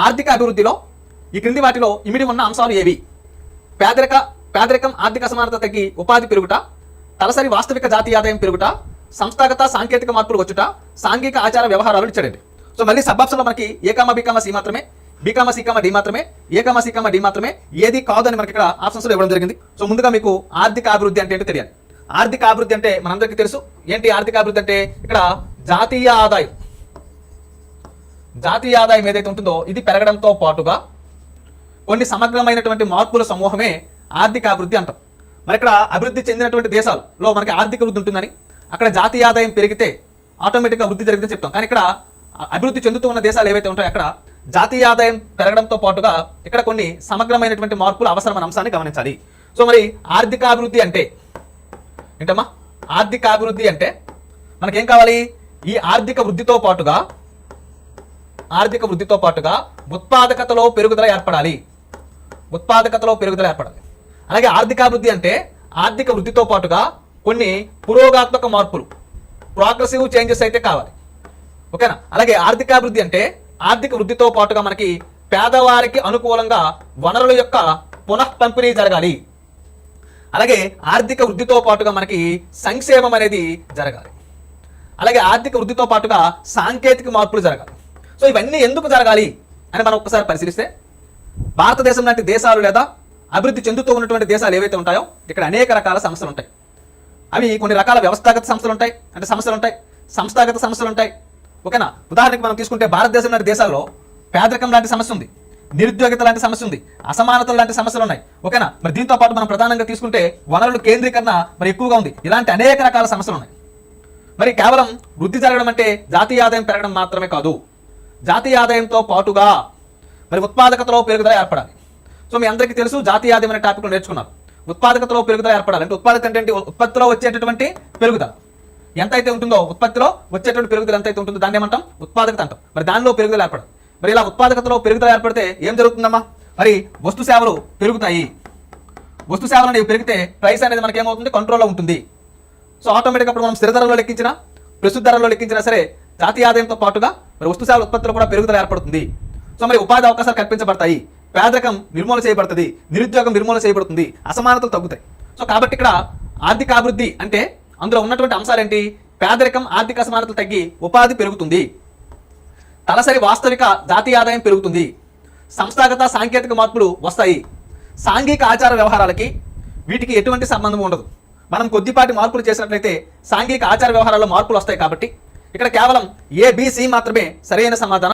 ఆర్థిక అభివృద్ధిలో ఈ క్రింది వాటిలో ఇమిడి ఉన్న అంశాలు ఏవి? పేదరికం, ఆర్థిక అసమానత తగ్గి ఉపాధి పెరుగుట, తలసరి వాస్తవిక జాతీయ ఆదాయం పెరుగుట, సంస్థాగత సాంకేతిక మార్పులు వచ్చుట, సాంఘిక ఆచార వ్యవహారాలు ఇచ్చాడండి. సో మళ్ళీ సబ్ ఆప్షన్లో మనకి A, B, C మాత్రమే, B, C, D మాత్రమే, A, C, D మాత్రమే, ఏది కాదు అని మనకి ఇక్కడ ఆప్షన్స్లో ఇవ్వడం జరిగింది. సో ముందుగా మీకు ఆర్థిక అభివృద్ధి అంటే ఏంటో తెలియాలి. ఆర్థిక అభివృద్ధి అంటే మనందరికీ తెలుసు. ఏంటి ఆర్థిక అభివృద్ధి అంటే? ఇక్కడ జాతీయ ఆదాయం ఏదైతే ఉంటుందో ఇది పెరగడంతో పాటుగా కొన్ని సమగ్రమైనటువంటి మార్పుల సమూహమే ఆర్థిక అభివృద్ధి అంటాం. మరి ఇక్కడ అభివృద్ధి చెందినటువంటి దేశాల్లో మనకి ఆర్థిక వృద్ధి ఉంటుందని, అక్కడ జాతీయ ఆదాయం పెరిగితే ఆటోమేటిక్గా వృద్ధి జరిగిందని చెప్తాం. కానీ ఇక్కడ అభివృద్ధి చెందుతూ ఉన్న దేశాలు ఏవైతే ఉంటాయో అక్కడ జాతీయ ఆదాయం పెరగడంతో పాటుగా ఇక్కడ కొన్ని సమగ్రమైనటువంటి మార్పులు అవసరమైన అంశాన్ని గమనించాలి. సో మరి ఆర్థిక అభివృద్ధి అంటే ఏంటమ్మా? ఆర్థిక అభివృద్ధి అంటే మనకేం కావాలి? ఈ ఆర్థిక వృద్ధితో పాటుగా ఉత్పాదకతలో పెరుగుదల ఏర్పడాలి. అలాగే ఆర్థికాభివృద్ధి అంటే ఆర్థిక వృద్ధితో పాటుగా కొన్ని పురోగాత్మక మార్పులు, ప్రోగ్రెసివ్ చేంజెస్ అయితే కావాలి. ఓకేనా? అలాగే ఆర్థికాభివృద్ధి అంటే ఆర్థిక వృద్ధితో పాటుగా మనకి పేదవారికి అనుకూలంగా వనరుల యొక్క పునః పంపిణీ జరగాలి. అలాగే ఆర్థిక వృద్ధితో పాటుగా మనకి సంక్షేమం అనేది జరగాలి. అలాగే ఆర్థిక వృద్ధితో పాటుగా సాంకేతిక మార్పులు జరగాలి. సో ఇవన్నీ ఎందుకు జరగాలి అని మనం ఒక్కసారి పరిశీలిస్తే, భారతదేశం లాంటి దేశాలు లేదా అభివృద్ధి చెందుతూ ఉన్నటువంటి దేశాలు ఏవైతే ఉంటాయో ఇక్కడ అనేక రకాల సమస్యలు ఉంటాయి. అవి కొన్ని రకాల వ్యవస్థాగత సమస్యలు ఉంటాయి, సంస్థాగత సమస్యలు ఉంటాయి. ఓకేనా? ఉదాహరణకి మనం తీసుకుంటే భారతదేశం లాంటి దేశాల్లో పేదరికం లాంటి సమస్య ఉంది, నిరుద్యోగిత లాంటి సమస్య ఉంది, అసమానతలు లాంటి సమస్యలు ఉన్నాయి. ఓకేనా? మరి దీంతో పాటు మనం ప్రధానంగా తీసుకుంటే వనరుల కేంద్రీకరణ మరి ఎక్కువగా ఉంది. ఇలాంటి అనేక రకాల సమస్యలు ఉన్నాయి. మరి కేవలం వృద్ధి జరగడం అంటే జాతీయ ఆదాయం పెరగడం మాత్రమే కాదు, జాతీయ ఆదాయంతో పాటుగా మరి ఉత్పాదకతలో పెరుగుదల ఏర్పడాలి. సో మీ అందరికీ తెలుసు జాతీయ ఆదాయం అనే టాపిక్ నేర్చుకున్నారు. ఉత్పాదకతలో పెరుగుదల ఏర్పడాలి అంటే ఉత్పాదకత అంటే ఉత్పత్తిలో వచ్చేటటువంటి పెరుగుదల ఎంతైతే ఉంటుందో, ఉత్పత్తిలో వచ్చేటువంటి పెరుగుదల ఎంతైతే ఉంటుందో దాన్ని ఏమంటాం? ఉత్పాదకత అంటాం. మరి దానిలో పెరుగుదల ఏర్పడాలి. మరి ఇలా ఉత్పాదకతలో పెరుగుదల ఏర్పడితే ఏం జరుగుతుందమ్మా? మరి వస్తు సేవలు పెరుగుతాయి. వస్తు సేవలు అనేవి పెరిగితే ప్రైస్ అనేది మనకి ఏమవుతుంది? కంట్రోల్లో ఉంటుంది. సో ఆటోమేటిక్గా అప్పుడు మనం స్థిర ధరలో లెక్కించినా, ప్రస్తుత ధరలో లెక్కించినా సరే జాతీయ ఆదాయంతో పాటుగా మరి వస్తు సేవల ఉత్పత్తిలో కూడా పెరుగుదల ఏర్పడుతుంది. సో మరి ఉపాధి అవకాశాలు కల్పించబడతాయి, పేదరికం నిర్మూలన చేయబడుతుంది, నిరుద్యోగం నిర్మూలన చేయబడుతుంది, అసమానతలు తగ్గుతాయి. సో కాబట్టి ఇక్కడ ఆర్థిక అభివృద్ధి అంటే అందులో ఉన్నటువంటి అంశాలు ఏంటి? పేదరికం, ఆర్థిక అసమానతలు తగ్గి ఉపాధి పెరుగుతుంది, తలసరి వాస్తవిక జాతీయ ఆదాయం పెరుగుతుంది, సంస్థాగత సాంకేతిక మార్పులు వస్తాయి, సాంఘిక ఆచార వ్యవహారాలకి వీటికి ఎటువంటి సంబంధం ఉండదు. మనం కొద్దిపాటి మార్పులు చేసినట్లయితే సాంఘిక ఆచార వ్యవహారాల్లో మార్పులు వస్తాయి. కాబట్టి ఇక్కడ కేవలం A, B, C మాత్రమే సరైన సమాధానం.